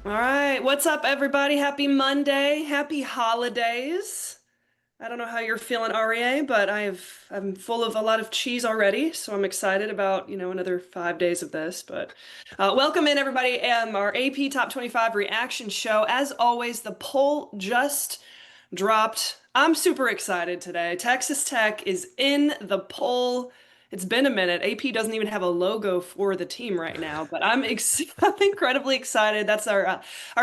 All right, what's up, everybody? Happy Monday. Happy holidays. I don't know how you're feeling, REA, but I'm full of a lot of cheese already, so I'm excited about, another 5 days of this. But welcome in, everybody. Our AP Top 25 reaction show. As always, the poll just dropped. I'm super excited today. Texas Tech is in the poll. It's been a minute. AP doesn't even have a logo for the team right now, but I'm incredibly excited. That's our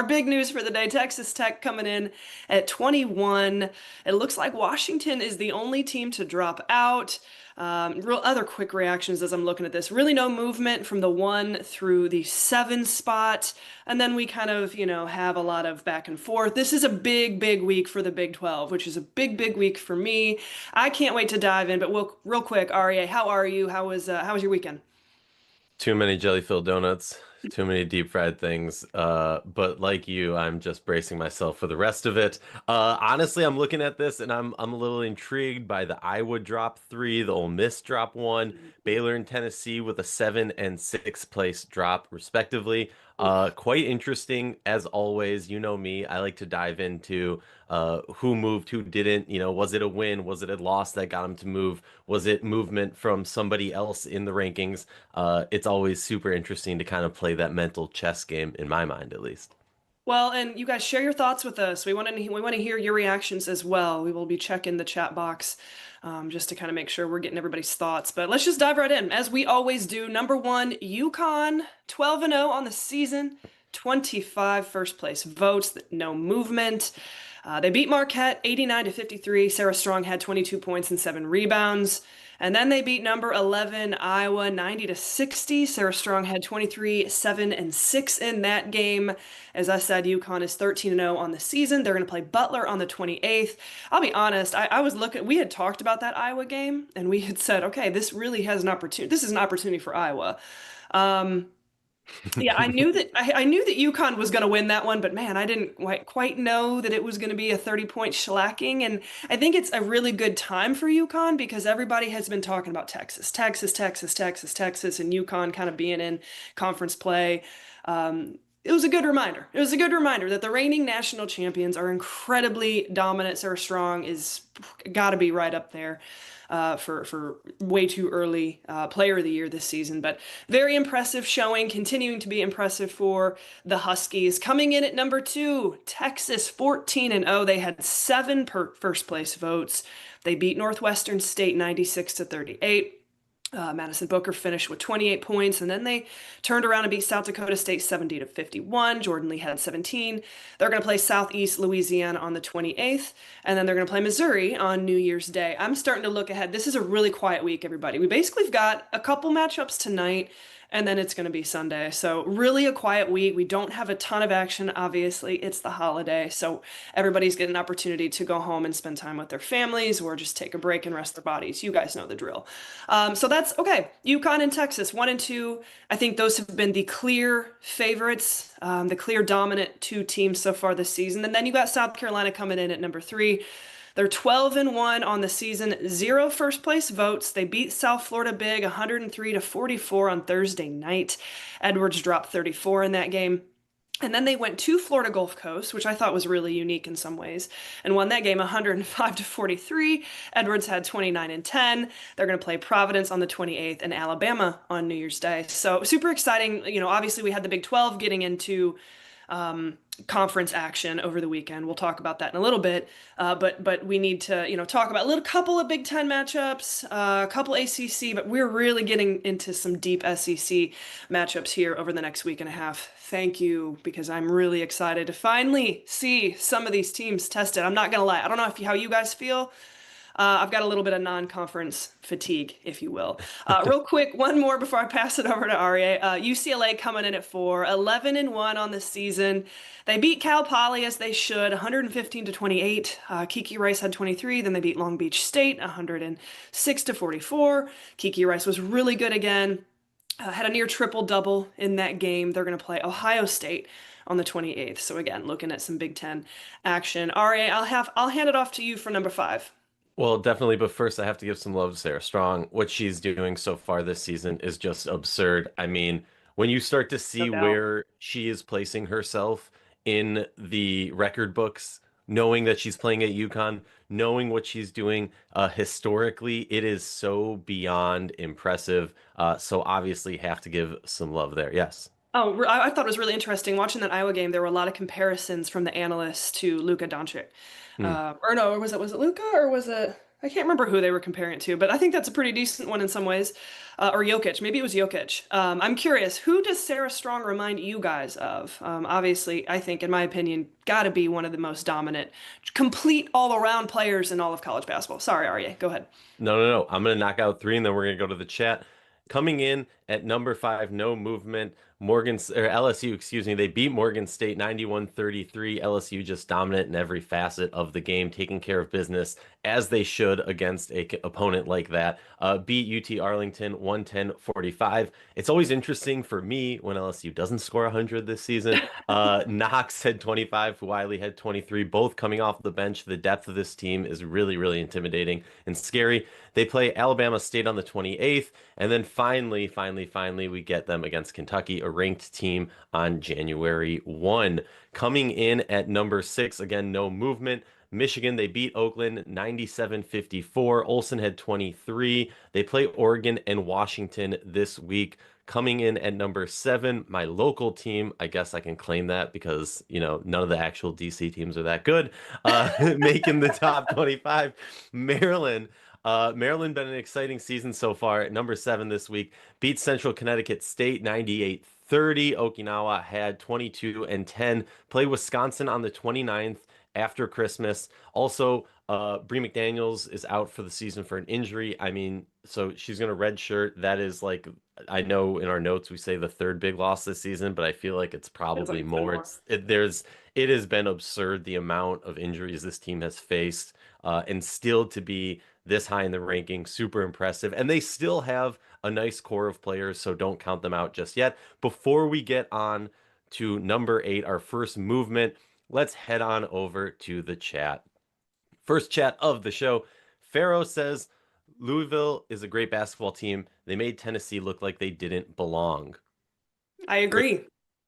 big news for the day. Texas Tech coming in at 21. It looks like Washington is the only team to drop out. Real other quick reactions as I'm looking at this. Really no movement from the 1 through the 7 spot. And then we kind of, have a lot of back and forth. This is a big, big week for the Big 12, which is a big, big week for me. I can't wait to dive in, but real quick, REA, how are you? How was your weekend? Too many jelly-filled donuts, too many deep fried things. But like you, I'm just bracing myself for the rest of it. Honestly, I'm looking at this and I'm a little intrigued by the Iowa drop three, the Ole Miss drop one, Baylor and Tennessee with a 7 and 6 place drop, respectively. Quite interesting as always. You know me, I like to dive into who moved, who didn't. Was it a win? Was it a loss that got him to move? Was it movement from somebody else in the rankings? It's always super interesting to kind of play that mental chess game, in my mind, at least. Well, and you guys share your thoughts with us. We want to hear your reactions as well. We will be checking the chat box just to kind of make sure we're getting everybody's thoughts. But let's just dive right in, as we always do. Number one, UConn, 12 and 0 on the season, 25 first place votes, no movement. They beat Marquette 89 to 53. Sarah Strong had 22 points and 7 rebounds. And then they beat number 11 Iowa 90 to 60. Sarah Strong had 23, 7 and 6 in that game. As I said, UConn is 13 and 0 on the season. They're going to play Butler on the 28th. I'll be honest, I was looking, we had talked about that Iowa game and we had said, okay, this really has an opportunity. This is an opportunity for Iowa. Um, yeah, I knew that UConn was going to win that one, but man, I didn't quite know that it was going to be a 30-point shellacking. And I think it's a really good time for UConn because everybody has been talking about Texas, Texas, Texas, Texas, Texas, and UConn kind of being in conference play. It was a good reminder. It was a good reminder that the reigning national champions are incredibly dominant. Sarah Strong is got to be right up there for way too early Player of the Year this season. But very impressive showing, continuing to be impressive for the Huskies. Coming in at number 2, Texas 14 and 0. They had 7 first place votes. They beat Northwestern State 96 to 38. Madison Booker finished with 28 points, and then they turned around and beat South Dakota State 70 to 51. Jordan Lee had 17. They're going to play Southeast Louisiana on the 28th, and then they're going to play Missouri on New Year's Day. I'm starting to look ahead. This is a really quiet week, everybody. We basically have got a couple matchups tonight, and then it's going to be Sunday. So really a quiet week. We don't have a ton of action, obviously. It's the holiday, so everybody's getting an opportunity to go home and spend time with their families or just take a break and rest their bodies. You guys know the drill. So that's okay. UConn and Texas, 1 and 2. I think those have been the clear favorites, the clear dominant two teams so far this season. And then you got South Carolina coming in at number 3. They're 12 and 1 on the season, 0 first place votes. They beat South Florida big 103 to 44 on Thursday night. Edwards dropped 34 in that game. And then they went to Florida Gulf Coast, which I thought was really unique in some ways, and won that game 105 to 43. Edwards had 29 and 10. They're going to play Providence on the 28th and Alabama on New Year's Day. So super exciting. Obviously we had the Big 12 getting into conference action over the weekend. We'll talk about that in a little bit. But we need to, talk about a little couple of Big Ten matchups, a couple ACC, but we're really getting into some deep SEC matchups here over the next week and a half. Thank you, because I'm really excited to finally see some of these teams tested. I'm not gonna lie. I don't know how you guys feel. I've got a little bit of non-conference fatigue, if you will. Real quick, one more before I pass it over to Arya. UCLA coming in at 4, 11 and 1 on the season. They beat Cal Poly as they should, 115 to 28. Kiki Rice had 23. Then they beat Long Beach State, 106 to 44. Kiki Rice was really good again. Had a near triple double in that game. They're going to play Ohio State on the 28th. So again, looking at some Big Ten action. Arya, I'll hand it off to you for number 5. Well, definitely, but first I have to give some love to Sarah Strong. What she's doing so far this season is just absurd. I mean, when you start to No see doubt. where she is placing herself in the record books, knowing that she's playing at UConn, knowing what she's doing historically, it is so beyond impressive. So obviously have to give some love there. Yes. Oh, I thought it was really interesting watching that Iowa game. There were a lot of comparisons from the analysts to Luka Doncic. Hmm. Or no, or was it Luka or was it I can't remember who they were comparing it to, but I think that's a pretty decent one in some ways. Or Jokic, maybe it was Jokic. I'm curious, who does Sarah Strong remind you guys of? Obviously, I think, in my opinion, got to be one of the most dominant, complete all-around players in all of college basketball. Sorry, Arya, go ahead. No, no, no. I'm going to knock out three and then we're going to go to the chat. Coming in at number five, no movement. Or LSU, excuse me, they beat Morgan State 91-33. LSU just dominant in every facet of the game, taking care of business as they should against a opponent like that. Beat UT Arlington 110-45. It's always interesting for me when LSU doesn't score 100 this season. Knox had 25, Wiley had 23, both coming off the bench. The depth of this team is really, really intimidating and scary. They play Alabama State on the 28th, and then finally, we get them against Kentucky, a ranked team on January 1. Coming in at number six, again, no movement. Michigan, they beat Oakland 97-54. Olsen had 23. They play Oregon and Washington this week. Coming in at number seven, my local team. I guess I can claim that because, none of the actual DC teams are that good. Making the top 25. Maryland. Maryland been an exciting season so far. At number seven this week, beat Central Connecticut State 98-30. Okinawa had 22 and 10. Play Wisconsin on the 29th after Christmas. Also, Bree McDaniels is out for the season for an injury. I mean, so she's going to redshirt. That is like, I know in our notes we say the third big loss this season, but I feel like it's Feels like probably it's been more. more. It has been absurd the amount of injuries this team has faced, and still to be this high in the ranking, super impressive. And they still have a nice core of players, so don't count them out just yet. Before we get on to number eight, our first movement, let's head on over to the chat. First chat of the show. Pharaoh says Louisville is a great basketball team. They made Tennessee look like they didn't belong. I Ra- agree.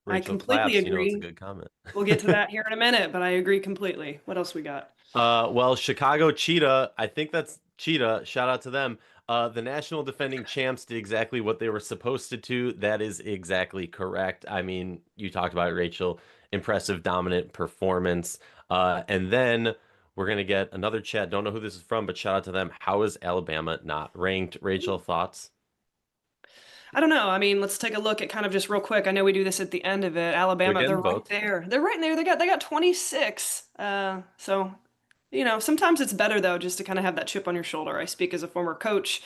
I Rachel completely claps. It's a agree. good comment. We'll get to that here in a minute, but I agree completely. What else we got? Well, Chicago Cheetah, I think that's Cheetah. Shout out to them. The national defending champs did exactly what they were supposed to do. That is exactly correct. I mean, you talked about it, Rachel. Impressive, dominant performance. And then we're gonna get another chat. Don't know who this is from, but shout out to them. How is Alabama not ranked? Rachel, thoughts? I don't know. I mean, let's take a look at kind of just real quick. I know we do this at the end of it. They're Alabama, getting they're right votes. there. They're right there. They got 26. So, sometimes it's better though just to kind of have that chip on your shoulder. I speak as a former coach.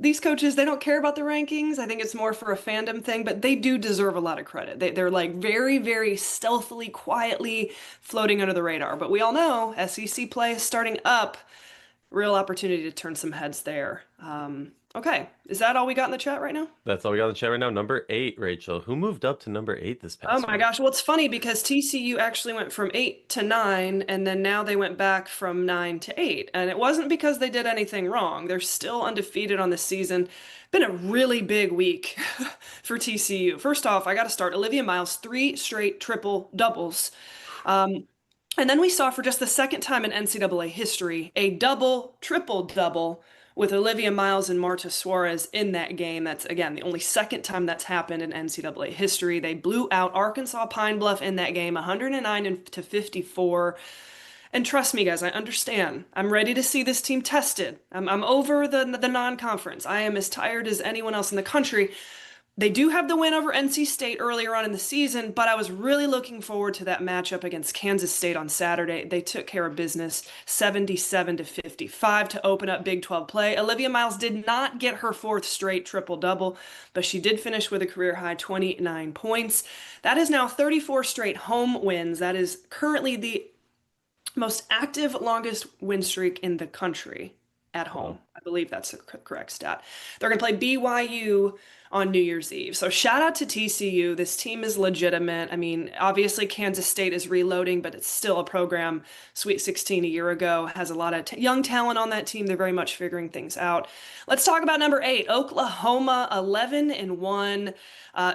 These coaches, they don't care about the rankings. I think it's more for a fandom thing, but they do deserve a lot of credit. They're like very, very stealthily, quietly floating under the radar. But we all know SEC play is starting up. Real opportunity to turn some heads there. Okay, is that all we got in the chat right now? That's all we got in the chat right now. Number eight, Rachel. Who moved up to number eight this Oh past my week? gosh. Well, it's funny because TCU actually went from 8 to 9, and then now they went back from 9 to 8. And it wasn't because they did anything wrong. They're still undefeated on the season. Been a really big week for TCU. First off, I got to start. Olivia Miles, 3 straight triple doubles. And then we saw for just the second time in NCAA history a double, triple double with Olivia Miles and Marta Suarez in that game. That's, again, the only second time that's happened in NCAA history. They blew out Arkansas Pine Bluff in that game, 109-54. And trust me, guys, I understand. I'm ready to see this team tested. I'm over the non-conference. I am as tired as anyone else in the country. They do have the win over NC State earlier on in the season, but I was really looking forward to that matchup against Kansas State on Saturday. They took care of business 77-55 to open up Big 12 play. Olivia Miles did not get her fourth straight triple-double, but she did finish with a career high 29 points. That is now 34 straight home wins. That is currently the most active, longest win streak in the country at home. Wow. I believe that's the correct stat. They're going to play BYU on New Year's Eve. So shout out to TCU. This team is legitimate. I mean, obviously Kansas State is reloading, but it's still a program. Sweet 16 a year ago has a lot of young talent on that team. They're very much figuring things out. Let's talk about number 8, Oklahoma, 11-1.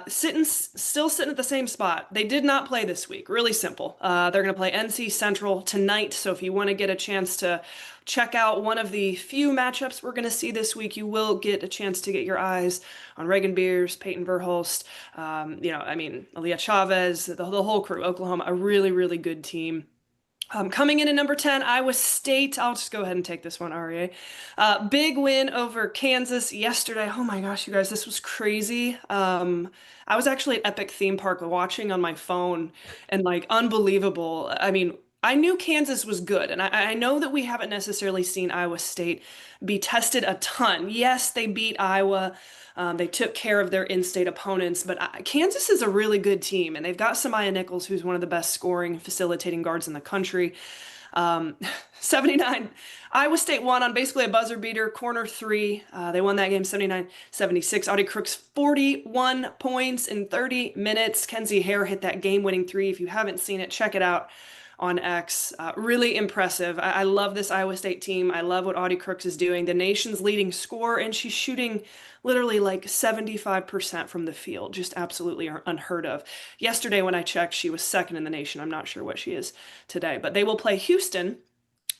Still sitting at the same spot. They did not play this week. Really simple. They're going to play NC Central tonight. So if you want to get a chance to check out one of the few matchups we're going to see this week, you will get a chance to get your eyes on Reagan Beers, Peyton Verhulst, Aaliyah Chavez, the whole crew. Oklahoma, a really, really good team. Coming in at number 10, Iowa State. I'll just go ahead and take this one, REA. Big win over Kansas yesterday. Oh my gosh, you guys, this was crazy. I was actually at Epic Theme Park watching on my phone and like unbelievable. I mean, I knew Kansas was good, and I know that we haven't necessarily seen Iowa State be tested a ton. Yes, they beat Iowa. They took care of their in-state opponents, but Kansas is a really good team, and they've got Samaya Nichols, who's one of the best scoring, facilitating guards in the country. 79. Iowa State won on basically a buzzer beater, corner three. They won that game 79-76. Audie Crooks, 41 points in 30 minutes. Kenzie Hare hit that game-winning three. If you haven't seen it, check it out on X. Really impressive. I love this Iowa State team. I love what Audie Crooks is doing. The nation's leading scorer, and she's shooting literally like 75% from the field. Just absolutely unheard of. Yesterday when I checked, she was second in the nation. I'm not sure what she is today, but they will play Houston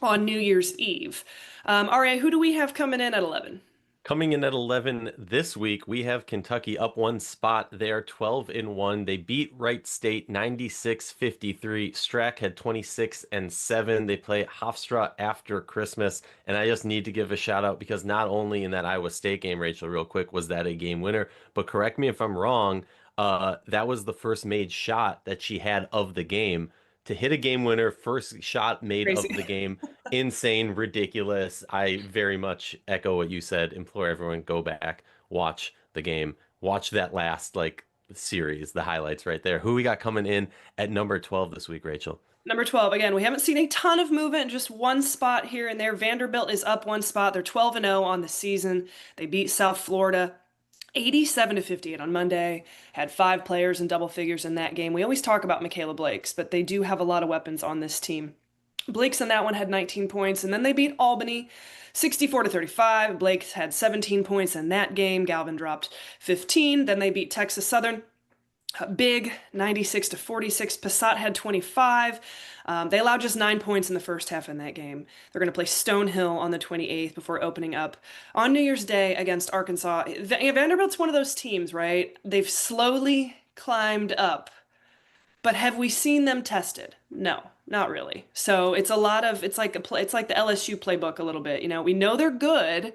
on New Year's Eve. RA, who do we have coming in at 11? Coming in at 11 this week, we have Kentucky up one spot there, 12-1. They beat Wright State 96-53. Strack had 26-7. They play Hofstra after Christmas. And I just need to give a shout out because not only in that Iowa State game, Rachel, real quick, was that a game winner, but correct me if I'm wrong, that was the first made shot that she had of the game. To hit a game winner, first shot made of Crazy. the game, insane, ridiculous. I very much echo what you said. Implore everyone, go back, watch the game, watch that last like series, the highlights right there. Who we got coming in at number 12 this week, Rachel? Number 12, again, we haven't seen a ton of movement, just one spot here and there. Vanderbilt is up one spot. They're 12-0 on the season. They beat South Florida 87-58 on Monday. Had 5 players in double figures in that game. We always talk about Michaela Blakes, but they do have a lot of weapons on this team. Blake's in that one had 19 points, and then they beat Albany 64-35. Blake's had 17 points in that game. Galvin dropped 15. Then they beat Texas Southern big 96-46. Passat had 25. They allowed just 9 points in the first half in that game. They're going to play Stonehill on the 28th before opening up on New Year's Day against Arkansas. Vanderbilt's one of those teams, right? They've slowly climbed up, but have we seen them tested? No, not really. So it's a lot of it's like it's like the LSU playbook a little bit. You know, we know they're good.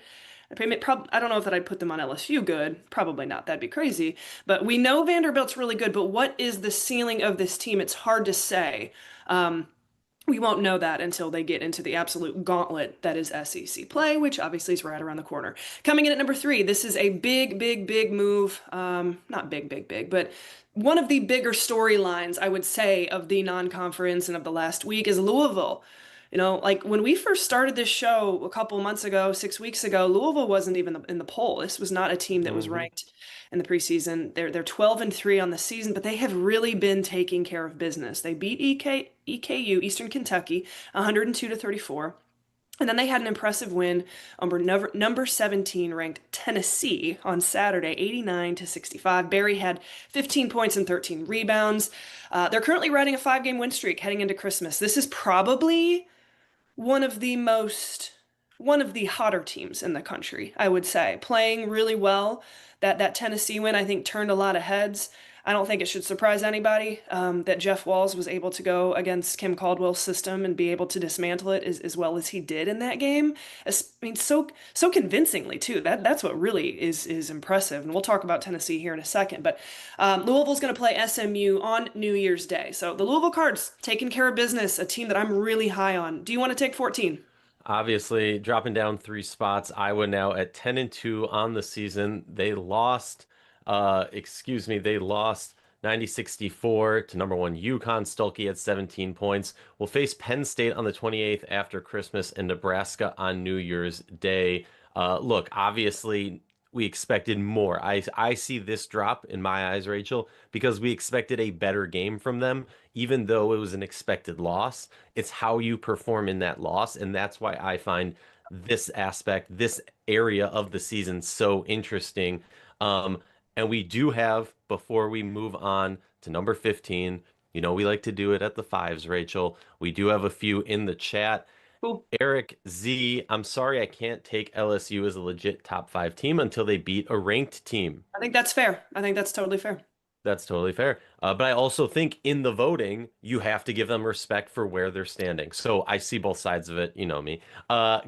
I don't know if that I'd put them on LSU good. Probably not. That'd be crazy. But we know Vanderbilt's really good. But what is the ceiling of this team? It's hard to say. We won't know that until they get into the absolute gauntlet that is SEC play, which obviously is right around the corner. Coming in at number 3, this is a big, big, big move. Not big, big, big, but one of the bigger storylines, I would say, of the non-conference and of the last week is Louisville. You know, like when we first started this show a couple months ago, 6 weeks ago, Louisville wasn't even in the poll. This was not a team that was Hmm. ranked in the preseason. They're 12-3 on the season, but they have really been taking care of business. They beat EKU, Eastern Kentucky, 102-34. And then they had an impressive win over number 17 ranked Tennessee on Saturday, 89-65. Barry had 15 points and 13 rebounds. They're currently riding a 5-game win streak heading into Christmas. This is probably one of the hotter teams in the country, I would say, playing really well. That Tennessee win, I think, turned a lot of heads. I don't think it should surprise anybody that Jeff Walz was able to go against Kim Caldwell's system and be able to dismantle it as well as he did in that game. I mean, so convincingly too. That's what really is impressive. And we'll talk about Tennessee here in a second. But Louisville's going to play SMU on New Year's Day. So the Louisville Cards taking care of business, a team that I'm really high on. Do you want to take 14? Obviously, dropping down 3 spots. Iowa now at 10-2 on the season. They lost 90-64 to number 1 UConn. Stuelke at 17 points. Will face Penn State on the 28th after Christmas and Nebraska on New Year's Day. Look, obviously, we expected more. I see this drop in my eyes, Rachel, because we expected a better game from them, even though it was an expected loss. It's how you perform in that loss, and that's why I find this aspect, this area of the season so interesting. Um, and we do have, before we move on to number 15, we like to do it at the fives, Rachel. We do have a few in the chat. Cool. Eric Z, I'm sorry I can't take LSU as a legit top five team until they beat a ranked team. I think that's fair. I think that's totally fair. That's totally fair. But I also think in the voting, you have to give them respect for where they're standing. So I see both sides of it. You know me.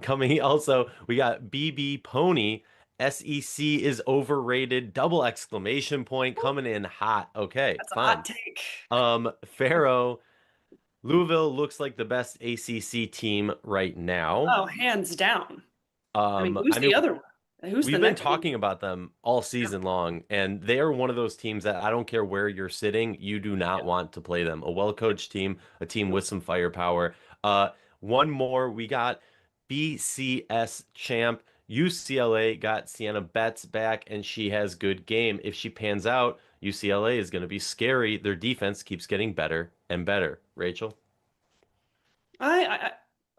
Coming also, we got BB Pony. SEC is overrated. Double exclamation point coming in hot. Okay, That's a fine. hot take. Pharaoh, Louisville looks like the best ACC team right now. Oh, hands down. I mean, who's I mean, the other one? Who's the we've been next one? talking about them all Yeah, season long, and they are one of those teams that I don't care where you're sitting, you do not yeah. want to play them. A well-coached team, a team with some firepower. One more, we got BCS champ. UCLA got Sienna Betts back, and she has good game. If she pans out, UCLA is going to be scary. Their defense keeps getting better and better. Rachel? I, I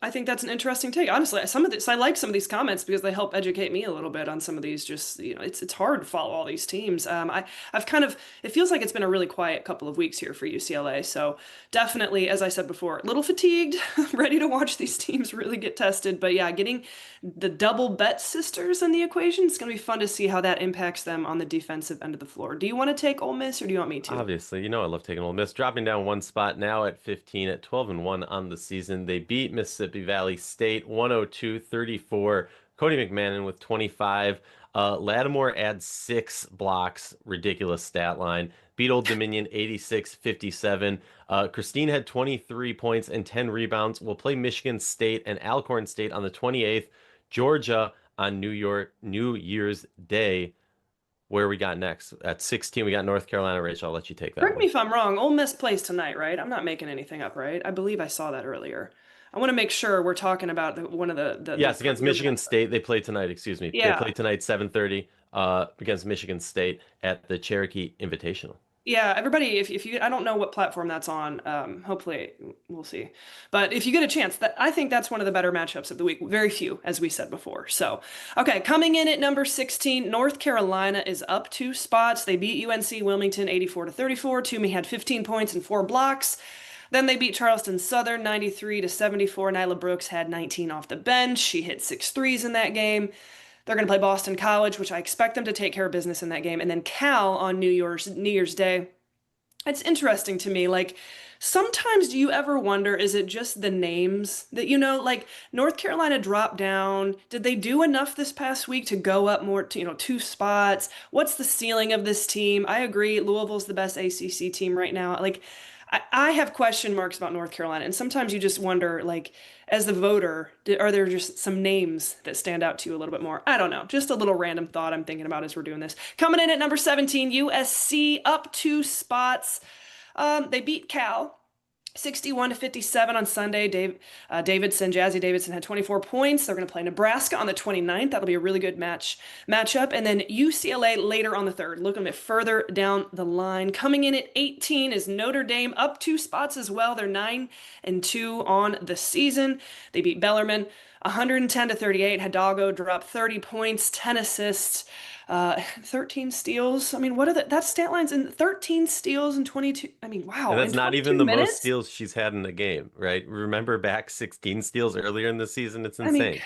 I think that's an interesting take. Honestly, some of this I like some of these comments because they help educate me a little bit on some of these. Just it's hard to follow all these teams. I've kind of it feels like it's been a really quiet couple of weeks here for UCLA. So definitely, as I said before, a little fatigued, ready to watch these teams really get tested. But yeah, getting the double bet sisters in the equation, it's gonna be fun to see how that impacts them on the defensive end of the floor. Do you want to take Ole Miss or do you want me to? Obviously, I love taking Ole Miss. Dropping down one spot now at 15 at 12-1 on the season. They beat Mississippi Valley State 102-34. Cody McMahon with 25. Lattimore adds 6 blocks. Ridiculous stat line. Beat Old Dominion 86-57. Christine had 23 points and 10 rebounds. We'll play Michigan State and Alcorn State on the 28th. Georgia on New Year's Day. Where we got next? At 16, we got North Carolina. Rachel, I'll let you take that Correct me one. if I'm wrong. Ole Miss plays tonight, right? I'm not making anything up, right? I believe I saw that earlier. I want to make sure we're talking about one of the Yes, against premier Michigan matchups. State. They play tonight, excuse me. They Yeah. play tonight 7:30 against Michigan State at the Cherokee Invitational. Yeah, everybody, if you, I don't know what platform that's on. Hopefully we'll see. But if you get a chance, that I think that's one of the better matchups of the week. Very few, as we said before. So, okay, coming in at number 16, North Carolina is up 2 spots. They beat UNC Wilmington 84-34. Toomey had 15 points and 4 blocks. Then they beat Charleston Southern 93-74. Nyla Brooks had 19 off the bench. She hit 6 threes in that game. They're going to play Boston College, which I expect them to take care of business in that game, and then Cal on New Year's Day. It's interesting to me. Like, sometimes do you ever wonder, is it just the names that, like North Carolina dropped down? Did they do enough this past week to go up more to, 2 spots? What's the ceiling of this team? I agree. Louisville's the best ACC team right now. Like, I have question marks about North Carolina, and sometimes you just wonder, like, as the voter, are there just some names that stand out to you a little bit more? I don't know. Just a little random thought I'm thinking about as we're doing this. Coming in at number 17, USC up 2 spots. They beat Cal 61-57 on Sunday. Jazzy Davidson had 24 points. They're going to play Nebraska on the 29th. That'll be a really good matchup. And then UCLA later on the 3rd. Looking a bit further down the line. Coming in at 18 is Notre Dame, up 2 spots as well. They're 9-2 on the season. They beat Bellarmine 110-38. Hidalgo dropped 30 points, 10 assists. 13 steals. I mean, what are that stat line's in 13 steals and 22. I mean, And wow, in that's not even 22 the most minutes? steals she's had in a game, right? Remember back 16 steals earlier in the season? It's I mean, insane.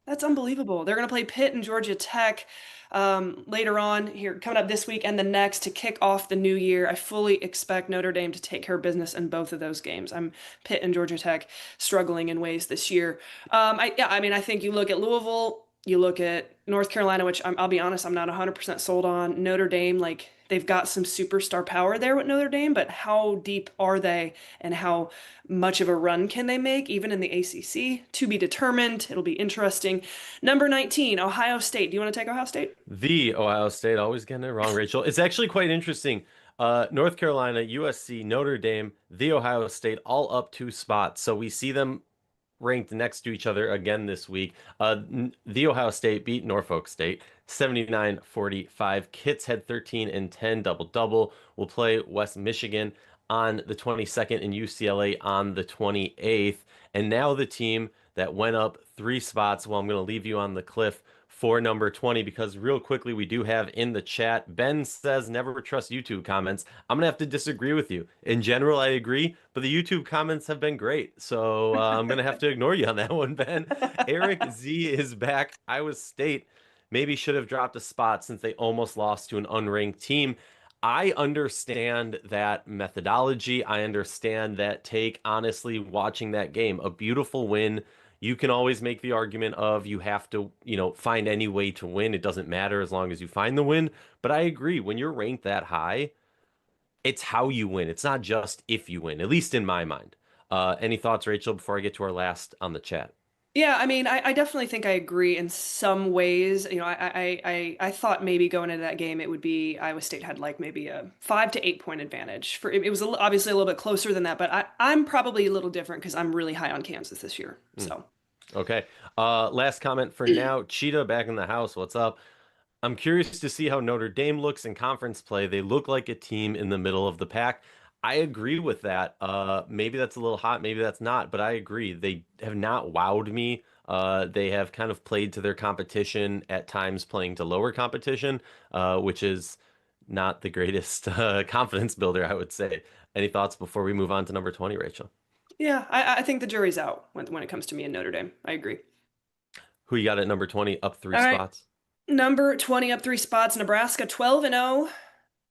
that's unbelievable. They're going to play Pitt and Georgia Tech later on here, coming up this week and the next to kick off the new year. I fully expect Notre Dame to take care of business in both of those games. I'm Pitt and Georgia Tech struggling in ways this year. I mean, I think you look at Louisville, you look at North Carolina, which I'll be honest, I'm not 100% sold on. Notre Dame, like they've got some superstar power there with Notre Dame, but how deep are they and how much of a run can they make, even in the ACC? To be determined. It'll be interesting. Number 19, Ohio State. Do you want to take Ohio State? The Ohio State, always getting it wrong, Rachel. It's actually quite interesting. North Carolina, USC, Notre Dame, the Ohio State, all up 2 spots. So we see them ranked next to each other again this week. The Ohio State beat Norfolk State 79-45. Kits had 13 and 10 double-double. Will play West Michigan on the 22nd and UCLA on the 28th. And now the team that went up 3 spots. Well, I'm going to leave you on the cliff for number 20 because real quickly we do have in the chat. Ben says never trust YouTube comments. I'm gonna have to disagree with you. In general, I agree, but the YouTube comments have been great. So I'm gonna have to ignore you on that one, Ben. Eric Z is back. Iowa State maybe should have dropped a spot since they almost lost to an unranked team. I understand that methodology. I understand that take. Honestly, watching that game, a beautiful win. You can always make the argument of you have to, find any way to win. It doesn't matter as long as you find the win. But I agree, when you're ranked that high, it's how you win. It's not just if you win, at least in my mind. Any thoughts, Rachel, before I get to our last on the chat? Yeah, I mean, I definitely think I agree in some ways. I thought maybe going into that game it would be Iowa State had like maybe a 5 to 8 point advantage. It was obviously a little bit closer than that, but I'm probably a little different because I'm really high on Kansas this year. Mm, So. okay. Last comment for now. Cheetah back in the house. What's up? I'm curious to see how Notre Dame looks in conference play. They look like a team in the middle of the pack. I agree with that. Maybe that's a little hot, maybe that's not, but I agree. They have not wowed me. They have kind of played to their competition at times, playing to lower competition, which is not the greatest confidence builder, I would say. Any thoughts before we move on to number 20, Rachel? Yeah, I think the jury's out when it comes to me and Notre Dame. I agree. Who you got at number 20, up three All right. spots? Number 20 up 3 spots. Nebraska 12 and 0.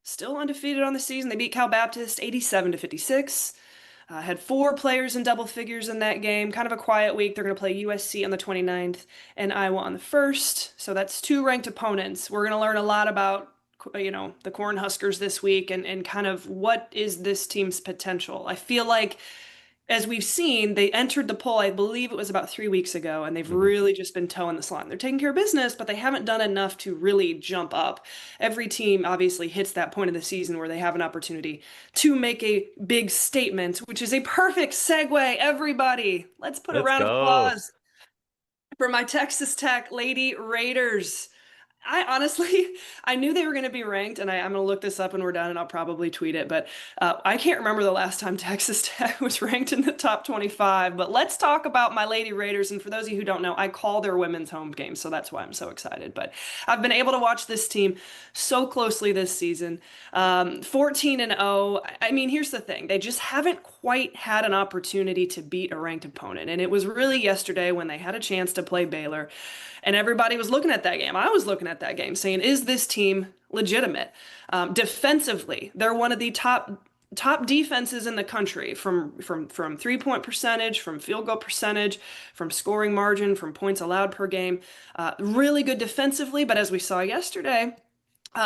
Still undefeated on the season. They beat Cal Baptist 87-56. Had 4 players in double figures in that game. Kind of a quiet week. They're going to play USC on the 29th and Iowa on the 1st. So that's 2 ranked opponents. We're going to learn a lot about, the Cornhuskers this week and kind of what is this team's potential. I feel like as we've seen, they entered the poll, I believe it was about 3 weeks ago, and they've Mhm. really just been toeing this line. They're taking care of business, but they haven't done enough to really jump up. Every team obviously hits that point of the season where they have an opportunity to make a big statement, which is a perfect segue. Everybody, let's put a Let's round of go. applause for my Texas Tech Lady Raiders. I honestly, I knew they were going to be ranked, and I'm going to look this up when we're done, and I'll probably tweet it. But I can't remember the last time Texas Tech was ranked in the top 25. But let's talk about my Lady Raiders. And for those of you who don't know, I call their women's home game, so that's why I'm so excited. But I've been able to watch this team so closely this season. 14 and 0. I mean, here's the thing: they just haven't quite had an opportunity to beat a ranked opponent, and it was really yesterday when they had a chance to play Baylor. And everybody was looking at that game. I was looking at that game saying, is this team legitimate? Defensively, they're one of the top defenses in the country from 3 point percentage, from field goal percentage, from scoring margin, from points allowed per game. Really good defensively, but as we saw yesterday,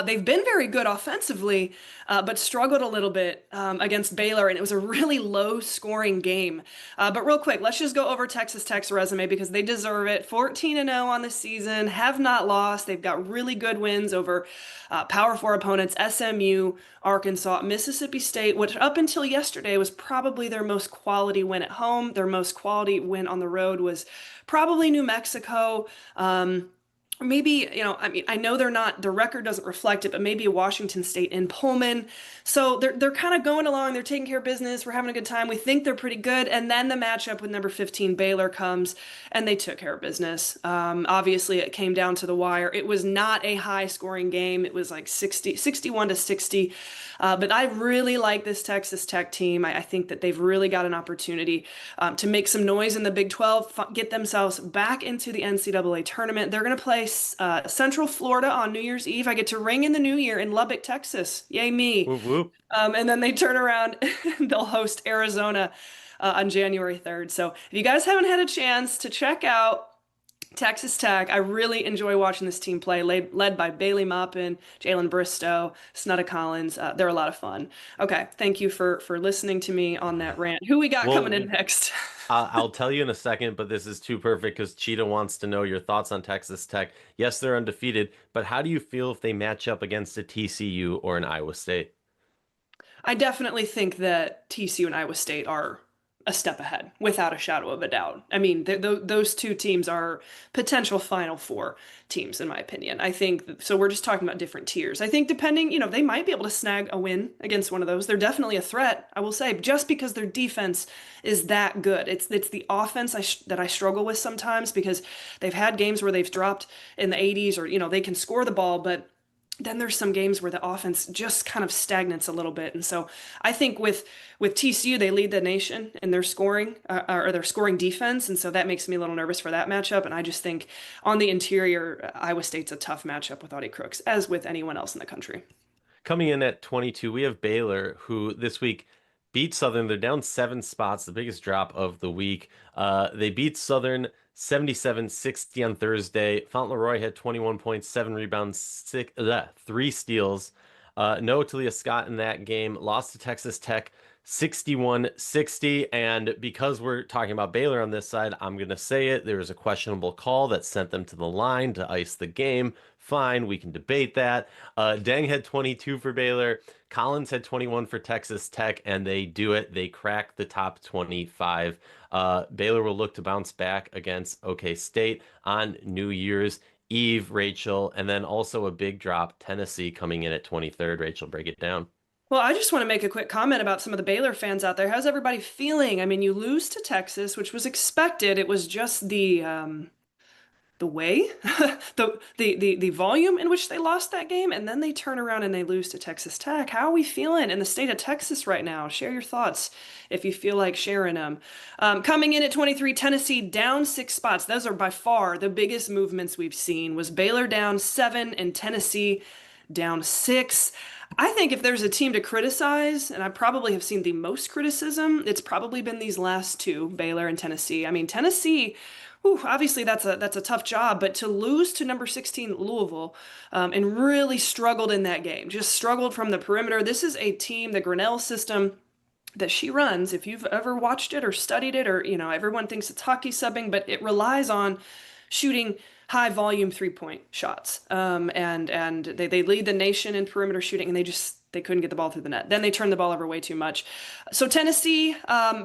they've been very good offensively, but struggled a little bit against Baylor, and it was a really low-scoring game. But real quick, let's just go over Texas Tech's resume because they deserve it. 14 and 0 on the season, have not lost. They've got really good wins over Power Four opponents: SMU, Arkansas, Mississippi State, which up until yesterday was probably their most quality win at home. Their most quality win on the road was probably New Mexico. Maybe, I mean, I know they're not, the record doesn't reflect it, but maybe Washington State and Pullman. So they're kind of going along, they're taking care of business, we're having a good time. We think they're pretty good. And then the matchup with number 15 Baylor comes and they took care of business. Obviously it came down to the wire. It was not a high scoring game. It was like 61-60. But I really like this Texas Tech team. I think that they've really got an opportunity to make some noise in the Big 12, get themselves back into the NCAA tournament. They're going to play Central Florida on New Year's Eve. I get to ring in the new year in Lubbock, Texas. Yay me. Whoop, whoop. And then they turn around and they'll host Arizona on January 3rd. So if you guys haven't had a chance to check out Texas Tech, I really enjoy watching this team play, led by Bailey Maupin, Jalen Bristow, Snutta Collins. They're a lot of fun. Okay, thank you for listening to me on that rant. Who we got coming in Well, next? I'll tell you in a second, but this is too perfect because Cheetah wants to know your thoughts on Texas Tech. Yes, they're undefeated, but how do you feel if they match up against a TCU or an Iowa State? I definitely think that TCU and Iowa State are a step ahead, without a shadow of a doubt. I mean, those two teams are potential Final Four teams, in my opinion. I think so. We're just talking about different tiers. I think depending, they might be able to snag a win against one of those. They're definitely a threat, I will say, just because their defense is that good. It's the offense that I struggle with sometimes because they've had games where they've dropped in the 80s or, they can score the ball, but then there's some games where the offense just kind of stagnates a little bit. And so I think with TCU, they lead the nation in their scoring or their scoring defense. And so that makes me a little nervous for that matchup. And I just think on the interior, Iowa State's a tough matchup with Audie Crooks, as with anyone else in the country. Coming in at 22, we have Baylor, who this week beat Southern. They're down 7 spots, the biggest drop of the week. They beat Southern 77-60 on Thursday. Fauntleroy had 21 points, 7 rebounds, 3 steals. No Talia Scott in that game. Lost to Texas Tech 61-60. And because we're talking about Baylor on this side, I'm going to say it. There was a questionable call that sent them to the line to ice the game. Fine, we can debate that. Deng had 22 for Baylor. Collins had 21 for Texas Tech, and they do it. They crack the top 25. Baylor will look to bounce back against OK State on New Year's Eve, Rachel, and then also a big drop, Tennessee coming in at 23rd. Rachel, break it down. Well, I just want to make a quick comment about some of the Baylor fans out there. How's everybody feeling? I mean, you lose to Texas, which was expected. It was just the way the volume in which they lost that game, and then they turn around and they lose to Texas Tech. How are we feeling in the state of Texas right now? Share your thoughts if you feel like sharing them. Coming in at 23, Tennessee down 6 spots. Those are by far the biggest movements we've seen. Was Baylor down 7 and Tennessee down 6? I think if there's a team to criticize, and I probably have seen the most criticism, it's probably been these last two, Baylor and Tennessee. I mean, Tennessee, whew, obviously that's a tough job, but to lose to number 16 Louisville, and really struggled in that game, just struggled from the perimeter. This is a team, the Grinnell system that she runs, if you've ever watched it or studied it, or everyone thinks it's hockey subbing, but it relies on shooting high volume 3-point shots. And they lead the nation in perimeter shooting, and they couldn't get the ball through the net. Then they turned the ball over way too much. So Tennessee,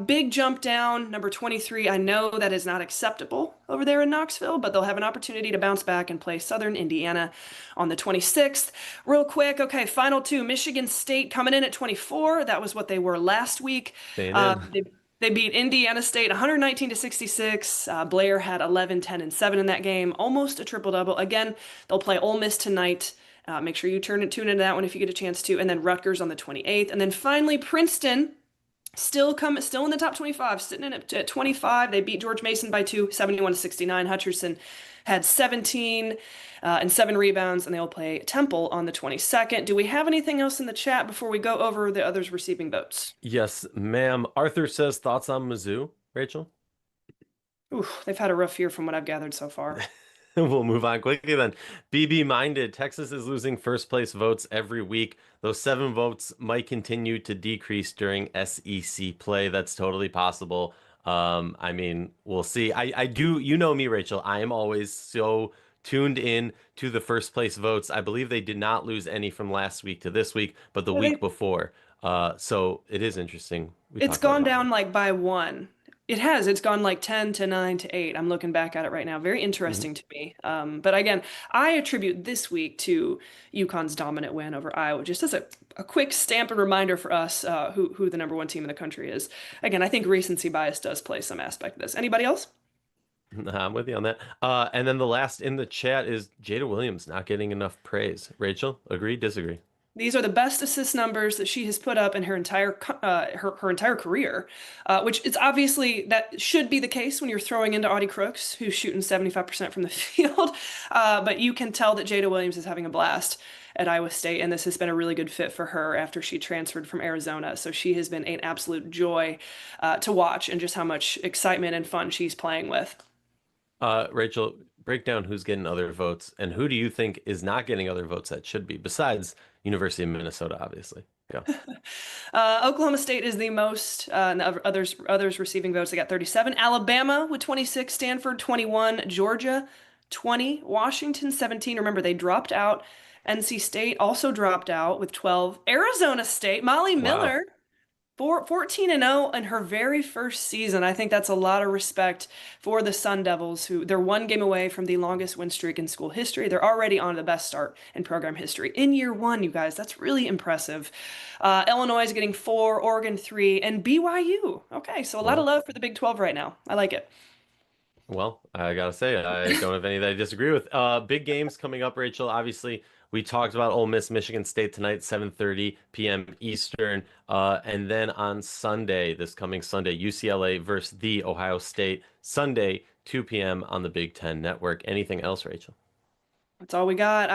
big jump down, number 23. I know that is not acceptable over there in Knoxville, but they'll have an opportunity to bounce back and play Southern Indiana on the 26th. Real quick, okay, final two. Michigan State coming in at 24. That was what they were last week. Staying Uh, in. they beat Indiana State 119-66. Blair had 11, 10, and 7 in that game. Almost a triple-double. Again, they'll play Ole Miss tonight. Make sure you tune into that one if you get a chance to. And then Rutgers on the 28th. And then finally, Princeton still in the top 25, sitting in at 25. They beat George Mason by 2, 71-69. Hutcherson had 17 and 7 rebounds, and they'll play Temple on the 22nd. Do we have anything else in the chat before we go over the others receiving votes? Yes, ma'am. Arthur says thoughts on Mizzou, Rachel? Ooh, they've had a rough year from what I've gathered so far. We'll move on quickly then. BB minded. Texas is losing first place votes every week. Those 7 votes might continue to decrease during SEC play. That's totally possible. I mean, we'll see. I do, you know me, Rachel. I am always so tuned in to the first place votes. I believe they did not lose any from last week to this week, but the Yeah, week before. So it is interesting. We it's talked a lot gone about down like by 1. It has. It's gone like 10 to 9 to 8. I'm looking back at it right now. Very it. interesting to me. But again, I attribute this week to UConn's dominant win over Iowa, just as a quick stamp and reminder for us who the number 1 team in the country is. Again, I think recency bias does play some aspect of this. Anybody else? I'm with you on that. And then the last in the chat is Jada Williams not getting enough praise. Rachel, agree, disagree? These are the best assist numbers that she has put up in her entire her entire career, which it's obviously that should be the case when you're throwing into Audie Crooks, who's shooting 75% from the field. But you can tell that Jada Williams is having a blast at Iowa State, and this has been a really good fit for her after she transferred from Arizona. So she has been an absolute joy to watch, and just how much excitement and fun she's playing with. Rachel, break down who's getting other votes and who do you think is not getting other votes that should be, besides University of Minnesota, obviously. Yeah. Oklahoma State is the most, and others receiving votes. They got 37. Alabama with 26. Stanford 21. Georgia 20. Washington 17. Remember, they dropped out. NC State also dropped out with 12. Arizona State, Molly Wow. Miller, 14-0 in her very first season. I think that's a lot of respect for the Sun Devils, who they're one game away from the longest win streak in school history. They're already on the best start in program history in year one, you guys. That's really impressive. Illinois is getting 4, Oregon 3, and BYU. Okay, so a lot of Well, love for the Big 12 right now. I like it. well, I gotta say, I don't have any that I disagree with. Big games coming up, Rachel. Obviously, we talked about Ole Miss, Michigan State tonight, 7:30 p.m. Eastern. And then on Sunday, this coming Sunday, UCLA versus the Ohio State, Sunday, 2 p.m. on the Big Ten Network. Anything else, Rachel? That's all we got.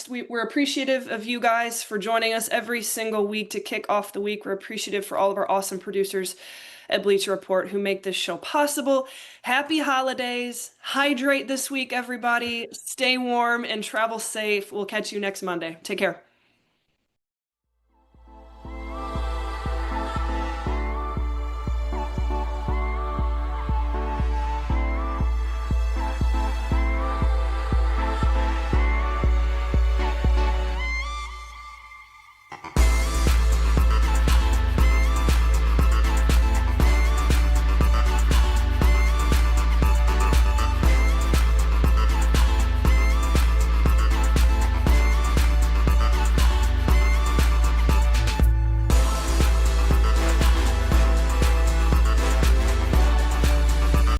We're appreciative of you guys for joining us every single week to kick off the week. We're appreciative for all of our awesome producers at Bleacher Report who make this show possible. Happy holidays. Hydrate this week, everybody. Stay warm and travel safe. We'll catch you next Monday. Take care.